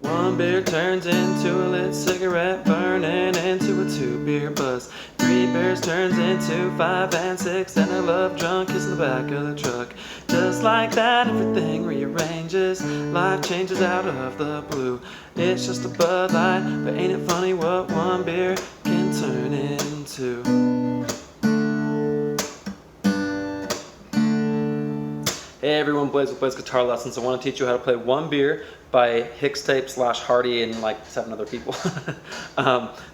One beer turns into a lit cigarette, burning into a 2-beer buzz. 3 beers turns into 5 and 6, then a love drunk is in the back of the truck. Just like that, everything rearranges, life changes out of the blue. It's just a Bud Light, but ain't it funny what one beer can turn into? Hey everyone, Blaze with Blaze Guitar Lessons. I want to teach you how to play One Beer by Hixtape / Hardy and like 7 other people.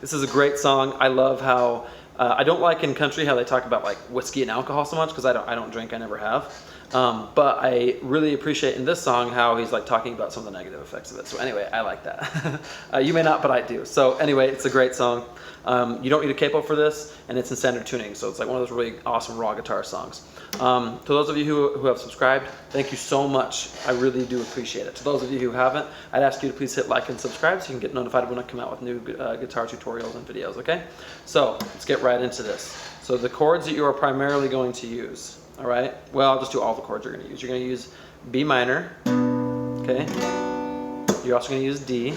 This is a great song. I love how, I don't like in country how they talk about like whiskey and alcohol so much because I don't drink, I never have. But I really appreciate in this song how he's like talking about some of the negative effects of it. So anyway, I like that. You may not, but I do. So anyway, it's a great song. You don't need a capo for this, and it's in standard tuning, so it's like one of those really awesome raw guitar songs. To those of you who have subscribed, thank you so much. I really do appreciate it. To those of you who haven't, I'd ask you to please hit like and subscribe so you can get notified when I come out with new guitar tutorials and videos, okay? So let's get right into this. So the chords that you are primarily going to use, all right? Well, I'll just do all the chords you're going to use. You're going to use B minor, okay? You're also going to use D.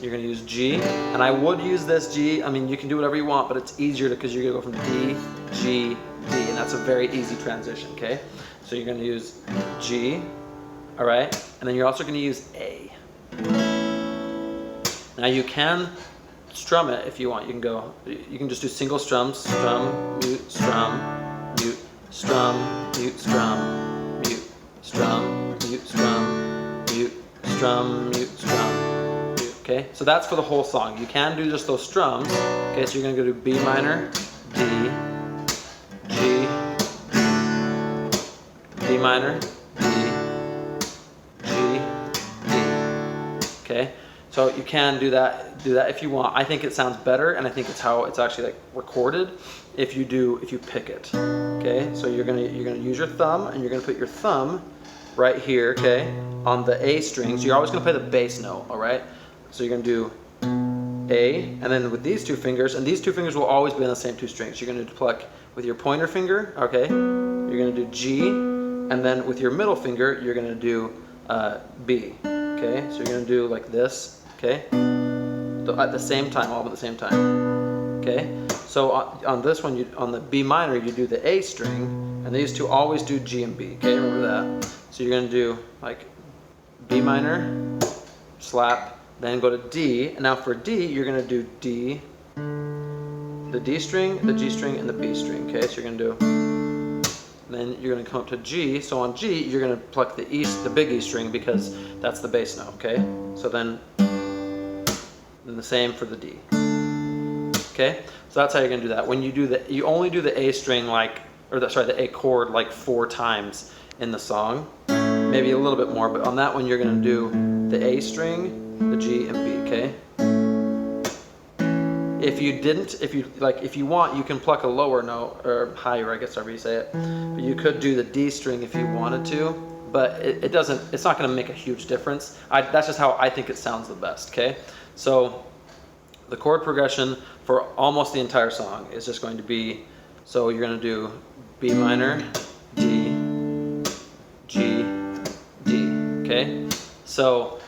You're going to use G, and I would use this G. I mean, you can do whatever you want, but it's easier because you're going to go from D, G, D, and that's a very easy transition, okay? So you're going to use G, all right? And then you're also going to use A. Now you can strum it if you want. You can just do single strums, strum, mute, strum, mute, strum, mute, strum, mute, strum, mute, strum, mute, strum, mute, strum. Okay, so that's for the whole song. You can do just those strums. Okay, so you're going to go to B minor, D, G, B minor, D, G, D. Okay, so you can do that if you want. I think it sounds better, and I think it's how it's actually like recorded if you pick it. Okay, so you're gonna use your thumb, and you're gonna put your thumb right here. Okay, on the A string. So you're always gonna play the bass note. All right. So you're going to do A, and then with these 2 fingers, and these 2 fingers will always be on the same 2 strings. You're going to pluck with your pointer finger, okay? You're going to do G, and then with your middle finger, you're going to do B, okay? So you're going to do like this, okay? At the same time, all at the same time, okay? So on this one, on the B minor, you do the A string, and these 2 always do G and B, okay? Remember that. So you're going to do like B minor, slap, then go to D, and now for D, you're going to do D, the D string, the G string, and the B string, okay? So you're going to do, then you're going to come up to G, so on G, you're going to pluck the big E string because that's the bass note, okay? So then the same for the D, okay? So that's how you're going to do that. When you do you only do the A string the A chord like 4 times in the song, maybe a little bit more, but on that one, you're going to do the A string, the G and B, okay? If you want, you can pluck a lower note, or higher, I guess, however you say it. But you could do the D string if you wanted to, but it's not gonna make a huge difference. That's just how I think it sounds the best, okay? So the chord progression for almost the entire song is just going to be, so you're gonna do B minor, D, G, D, okay? So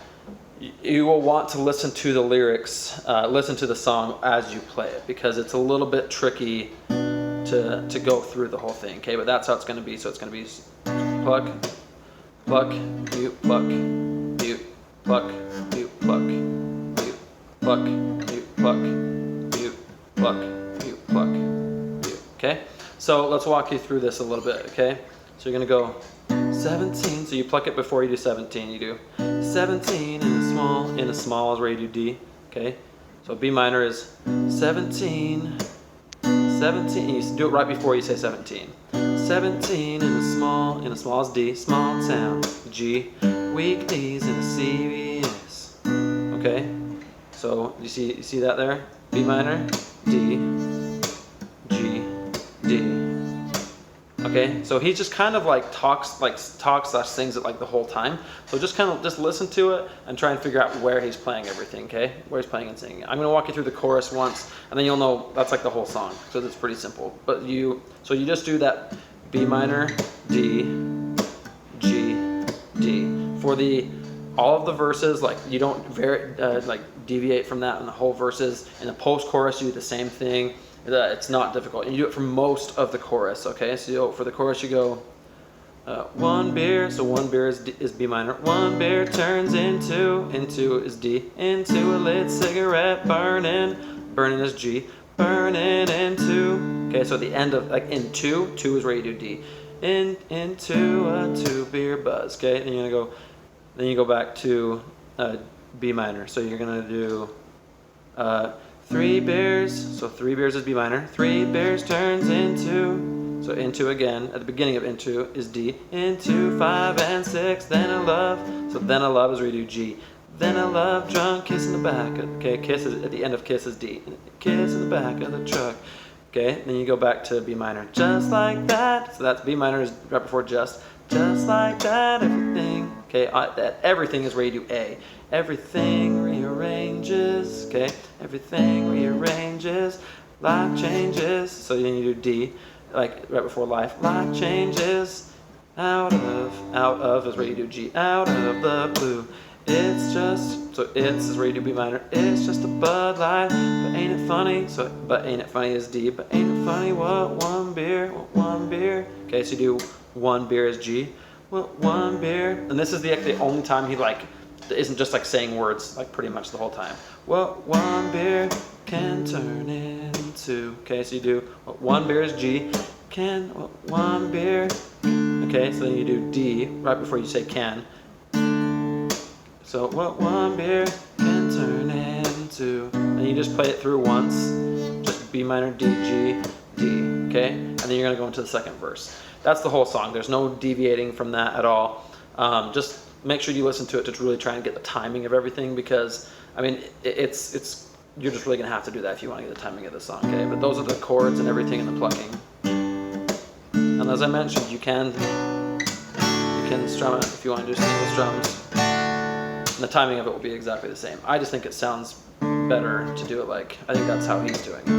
you will want to listen to the lyrics, listen to the song as you play it, because it's a little bit tricky to go through the whole thing, okay? But that's how it's going to be. So it's going to be pluck, pluck, mute, pluck, mute, pluck, mute, pluck, mute, pluck, mute, pluck, mute, pluck, mute, pluck, mute, okay? So let's walk you through this a little bit, okay? So you're going to go 17, so you pluck it before you do 17. You do 17 in a small is where you do D, okay? So B minor is 17, 17, you do it right before you say 17. 17 in a small is D, small sound, G, weak D's in a serious, okay? So you see that there? B minor, D, G, D. Okay, so he just kind of like talks / sings it like the whole time. So just listen to it and try and figure out where he's playing everything, okay? Where he's playing and singing. I'm gonna walk you through the chorus once, and then you'll know that's like the whole song. So it's pretty simple. But you just do that B minor, D, G, D. For the all of the verses, like you don't like deviate from that in the whole verses. In the post-chorus, you do the same thing. It's not difficult. And you do it for most of the chorus, okay? So for the chorus, you go, one beer, so one beer is B minor. One beer turns into is D, into a lit cigarette, burning is G, burning into, okay, so at the end of, like into, two is where you do D, into a 2-beer buzz, okay, and then you go back to B minor, so you're gonna do 3 beers, so 3 beers is B minor, 3 beers turns into, so into again, at the beginning of into is D, into 5 and 6, then a love, so then a love is where you do G, then a love drunk kiss in the back, okay, kiss is, at the end of kiss is D, kiss in the back of the truck, okay, then you go back to B minor, just like that, so that's B minor is right before just like that, everything, okay, that everything is where you do A, everything rearranges, okay, everything rearranges, life changes, so then you do D, like right before life changes, out of is where you do G, out of the blue, it's just, so it's is where you do B minor, it's just a Bud Light, but ain't it funny, so, but ain't it funny is D, but ain't it funny, what one beer, okay, so you do one beer is G, what one beer, and this is the only time he like, isn't just like saying words like pretty much the whole time, what one beer can turn into, okay, so you do what one beer is G, can, what one beer, okay, so then you do D right before you say can, so what one beer can turn into, and you just play it through once, just B minor, D, G, D, okay, and then you're gonna go into the second verse. That's the whole song. There's no deviating from that at all. Just make sure you listen to it to really try and get the timing of everything, because I mean it's you're just really gonna have to do that if you want to get the timing of the song, okay? But those are the chords and everything and the plucking. And as I mentioned, you can strum it if you want to do single strums. And the timing of it will be exactly the same. I just think it sounds better to do it like, I think that's how he's doing it.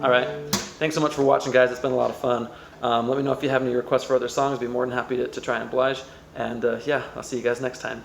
All right. Thanks so much for watching, guys. It's been a lot of fun. Let me know if you have any requests for other songs. I'd be more than happy to try and oblige. And yeah, I'll see you guys next time.